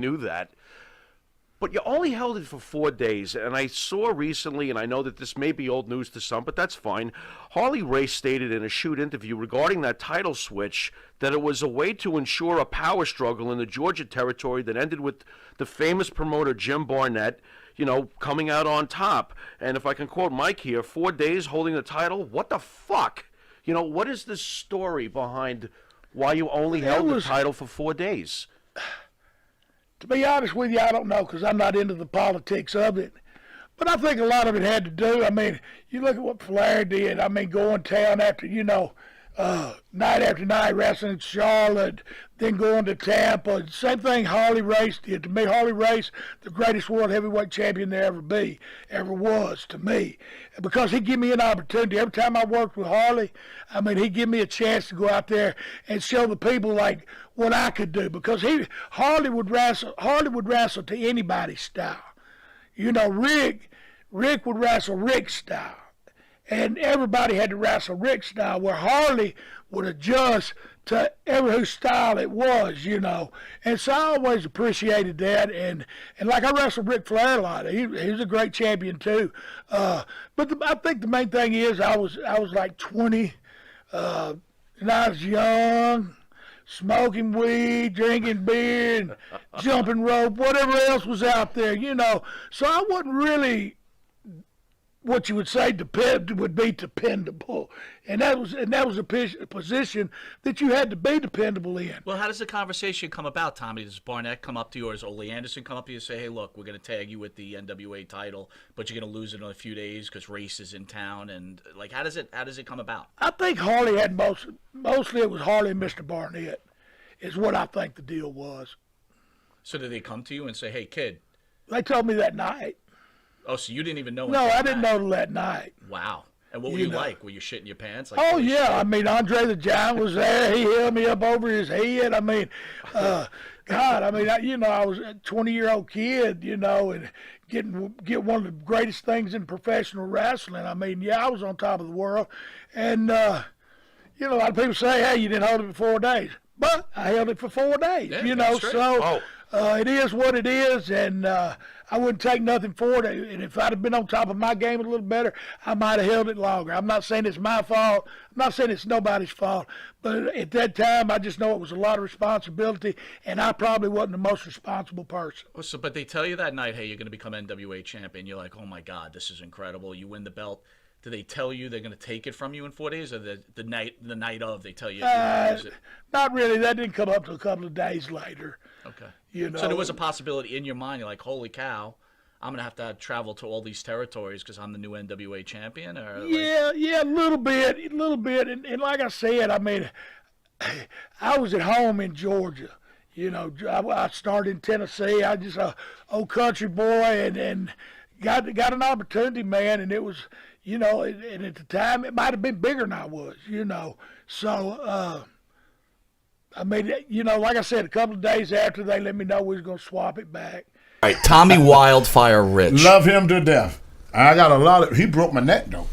knew that. But you only held it for 4 days, and I saw recently, and I know that this may be old news to some, but that's fine. Harley Race stated in a shoot interview regarding that title switch that it was a way to ensure a power struggle in the Georgia territory that ended with the famous promoter Jim Barnett, coming out on top. And if I can quote Mike here, 4 days holding the title, what the fuck? What is the story behind why you only held the title for 4 days? To be honest with you, I don't know because I'm not into the politics of it. But I think a lot of it had to do, you look at what Flair did. Going town after, night after night, wrestling in Charlotte, then going to Tampa. Same thing Harley Race did. To me, Harley Race, the greatest world heavyweight champion there ever was to me. Because he'd give me an opportunity. Every time I worked with Harley, he'd give me a chance to go out there and show the people like what I could do. Because Harley would wrestle to anybody's style. Rick would wrestle Rick's style. And everybody had to wrestle Rick's style, where Harley would adjust to whose style it was, And so I always appreciated that. And like I wrestled Ric Flair a lot. He's a great champion too. But I think the main thing is I was like 20, and I was young, smoking weed, drinking beer, and jumping rope, whatever else was out there, So I wasn't really what you would say would be dependable, and that was a position that you had to be dependable in. Well, how does the conversation come about, Tommy? Does Barnett come up to you, or does Ole Anderson come up to you and say, "Hey, look, we're going to tag you with the NWA title, but you're going to lose it in a few days because Race is in town"? And like, how does it come about? I think Harley had mostly it was Harley and Mr. Barnett, is what I think the deal was. So did they come to you and say, "Hey, kid"? They told me that night. Oh, so you didn't even know? No, I didn't know till that night. Wow. And what were you like? Were you shitting your pants? Oh, yeah. Andre the Giant was there. He held me up over his head. I was a 20-year-old kid, and get one of the greatest things in professional wrestling. I was on top of the world. And, a lot of people say, hey, you didn't hold it for 4 days. But I held it for 4 days, so it is what it is, and I wouldn't take nothing for it. And if I'd have been on top of my game a little better, I might have held it longer. I'm not saying it's my fault. I'm not saying it's nobody's fault. But at that time, I just know it was a lot of responsibility, and I probably wasn't the most responsible person. But they tell you that night, hey, you're going to become NWA champion. You're like, oh, my God, this is incredible. You win the belt. Do they tell you they're going to take it from you in 4 days, or the night of they tell you? Not really. That didn't come up till a couple of days later. Okay. So there was a possibility in your mind. You're like, holy cow, I'm going to travel to all these territories because I'm the new NWA champion? Or yeah, a little bit. And like I said, I was at home in Georgia. I started in Tennessee. I just a old country boy and got an opportunity, man, and it was, and at the time it might have been bigger than I was, So, like I said, a couple of days after they let me know we was going to swap it back. All right, Tommy Wildfire Rich. Love him to death. I got he broke my neck, though.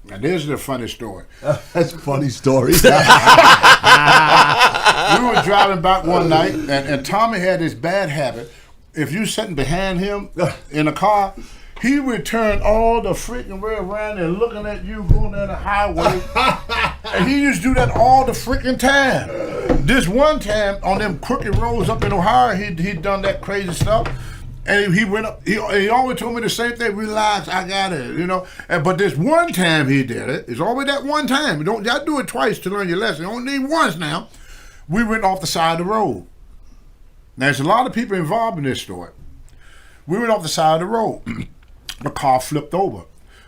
Now, this is a funny story. That's a funny story. We were driving back one night, and Tommy had this bad habit. If you sitting behind him in a car, he would turn all the freaking way around and looking at you going down the highway. And he used to do that all the freaking time. This one time on them crooked roads up in Ohio, he'd done that crazy stuff. And he went up, he always told me the same thing, relax, I got it, But this one time he did it, it's always that one time. You don't do it twice to learn your lesson. You only need once now. We went off the side of the road. Now, there's a lot of people involved in this story. We went off the side of the road. The car flipped over.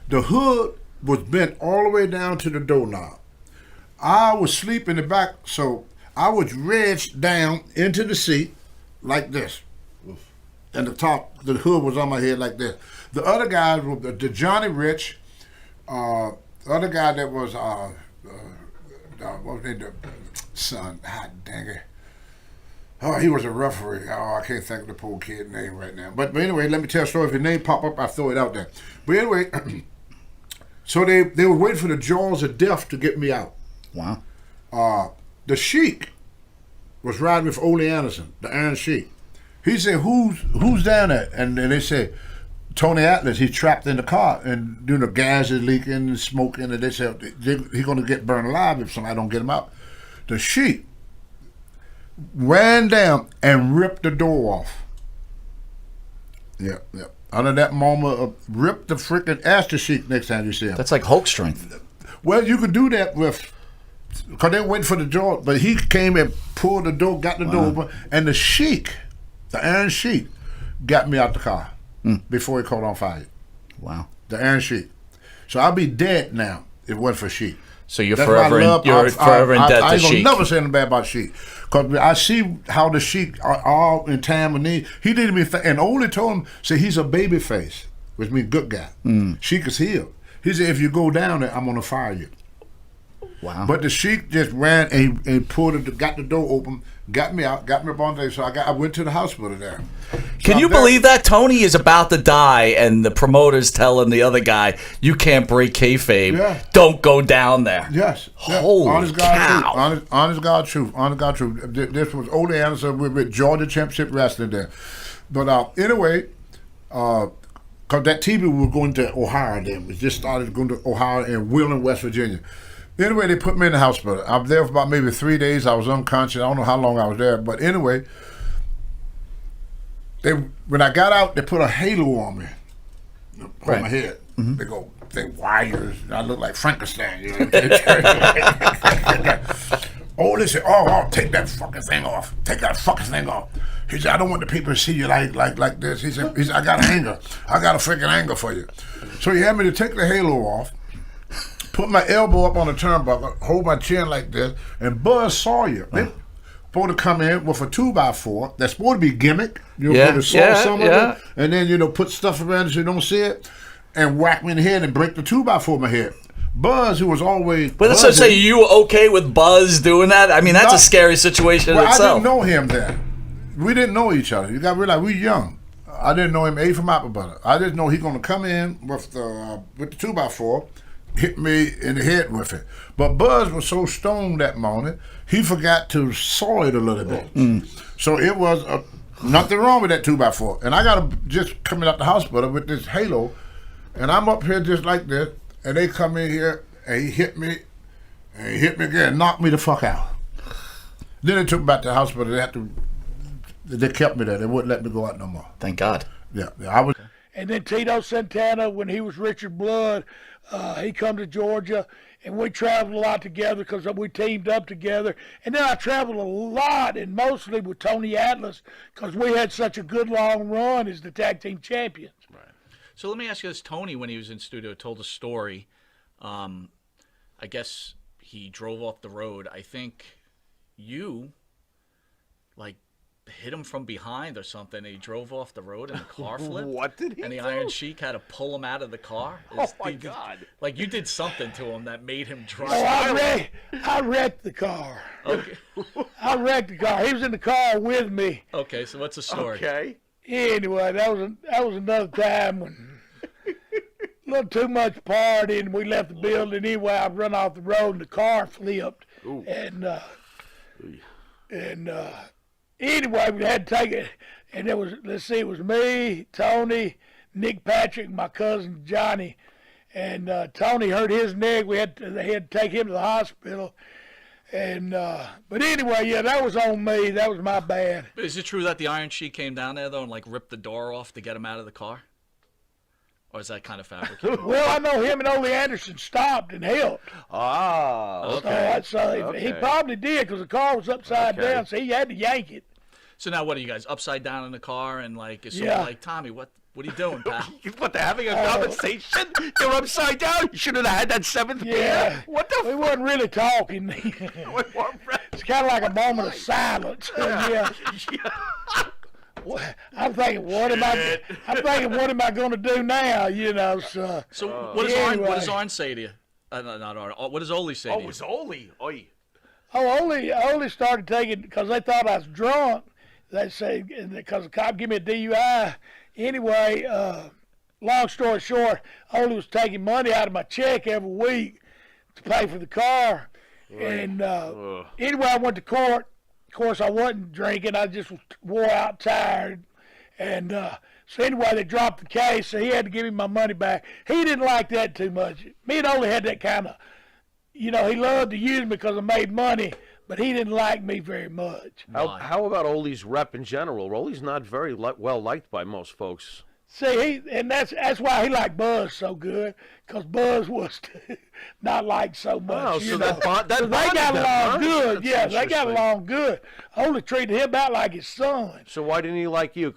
The hood was bent all the way down to the doorknob. I was asleep in the back, so I was wedged down into the seat like this. And the hood was on my head like this. The other guys were the Johnny Rich, the other guy that was, what was his name? Son, dang it. Oh, he was a referee. Oh, I can't think of the poor kid's name right now. But anyway, let me tell a story. If the name pop up, I'll throw it out there. But anyway, so they were waiting for the jaws of death to get me out. Wow. The Sheik was riding with Ole Anderson, the Iron Sheik. He said, who's down there? And then they said, Tony Atlas, he's trapped in the car, and the gas is leaking and smoking, and they said he's going to get burned alive if somebody don't get him out. The sheik ran down and ripped the door off. Yeah. Under that moment, rip the freaking ask the sheik next time you see him. That's like Hulk strength. Well, you could do that with, because they were waiting for the door, but he came and pulled the door, got the door open, and the sheik, the Iron Sheik, got me out the car before he caught on fire. Wow. The Iron Sheik. So I'll be dead now if it wasn't for Sheik. So you're That's forever my love. forever in debt I to ain't gonna Sheik. never say anything bad about Sheik. Because I see how the Sheik are all in time and need. He didn't even, and only told him, say he's a baby face, which means good guy. Sheik is healed. He said, if you go down there, I'm going to fire you. Wow. But the Sheik just ran and pulled it, got the door open, got me out, got me up on there. So I went to the hospital there. Can you believe that Tony is about to die and the promoters telling the other guy, you can't break kayfabe, Yeah. don't go down there? Yes. Holy honest God cow. truth. Honest God truth. Honest God truth. This was Ole Anderson with Georgia Championship Wrestling there. But anyway, because that TV was going to Ohio then. We just started going to Ohio and Wheeling, West Virginia. Anyway, they put me in the hospital. I was there for about maybe 3 days. I was unconscious. I don't know how long I was there. But anyway, when I got out, they put a halo on me. On my head. They go, wires. I look like Frankenstein. You know? Oh, they said, oh, take that fucking thing off. Take that fucking thing off. He said, I don't want the people to see you like this. He said, I got an anger. I got a freaking anger for you. So he had me to take the halo off, put my elbow up on the turnbuckle, hold my chin like this, and Buzz Sawyer. They supposed to come in with a 2x4 that's supposed to be gimmick. You know, to saw some of it, and then put stuff around it so you don't see it, and whack me in the head and break the 2x4 in my head. Buzz, who was always But let's just say, you okay with Buzz doing that? I mean, that's a scary situation in itself. I didn't know him then. We didn't know each other. You got to realize we young. I didn't know him A from apple butter. I just know he's going to come in with the 2x4, hit me in the head with it. But Buzz was so stoned that morning, he forgot to saw it a little bit. So it was nothing wrong with that 2x4. And I got just coming out the hospital with this halo, and I'm up here just like this, and they come in here, and he hit me, and he hit me again, knocked me the fuck out. Then they took me back to the hospital. They kept me there. They wouldn't let me go out no more. Thank God. Yeah, I was. And then Tito Santana, when he was Richard Blood, he come to Georgia, and we traveled a lot together because we teamed up together. And then I traveled a lot, and mostly with Tony Atlas, because we had such a good long run as the tag team champions. Right. So let me ask you this. Tony, when he was in studio, told a story. I guess he drove off the road. I think you, hit him from behind or something, and he drove off the road and the car flipped. What did he And the do? Iron Sheik had to pull him out of the car. Oh, my God. You did something to him that made him drive. Oh, I wrecked the car. Okay. I wrecked the car. He was in the car with me. Okay, so what's the story? Okay. Anyway, that was another time when a little too much partying. We left the building anyway. I run off the road and the car flipped. Ooh. Anyway, we had to take it, and it was it was me, Tony, Nick Patrick, my cousin Johnny, and Tony hurt his neck. They had to take him to the hospital, and but anyway, yeah, that was on me. That was my bad. Is it true that the Iron Sheik came down there though and ripped the door off to get him out of the car? Or is that kind of fabricated? Well, I know him and Ole Anderson stopped and helped. Ah, okay. So he probably did because the car was upside down, so he had to yank it. So now what are you guys upside down in the car and is someone Yeah. like, Tommy, what are you doing, pal? What, they're having a conversation? They're upside down? You should have had that seventh Yeah. beer. What the We wasn't really talking. fuck? It's kind of like a moment of silence. Yeah. I'm thinking, what am I going to do now? So what does anyway. what does Arn say to you? Not Arn. What does Ole say to Oh, you? it was Ole. Oi. Only started taking because they thought I was drunk. They say because the cop gave me a DUI. Anyway, long story short, Ole was taking money out of my check every week to pay for the car. Right. And anyway, I went to court Of course, I wasn't drinking. I just was wore out, tired. And so anyway, they dropped the case, so he had to give me my money back. He didn't like that too much. Me and Ole had that kind of, he loved to use me because I made money, but he didn't like me very much. How about Ole's rep in general? Ole's not very well liked by most folks. See, that's why he liked Buzz so good, because Buzz was not liked so much. Oh, so that they got along good. That's Yeah, they got interesting. along good. Ole treated him about like his son. So why didn't he like you?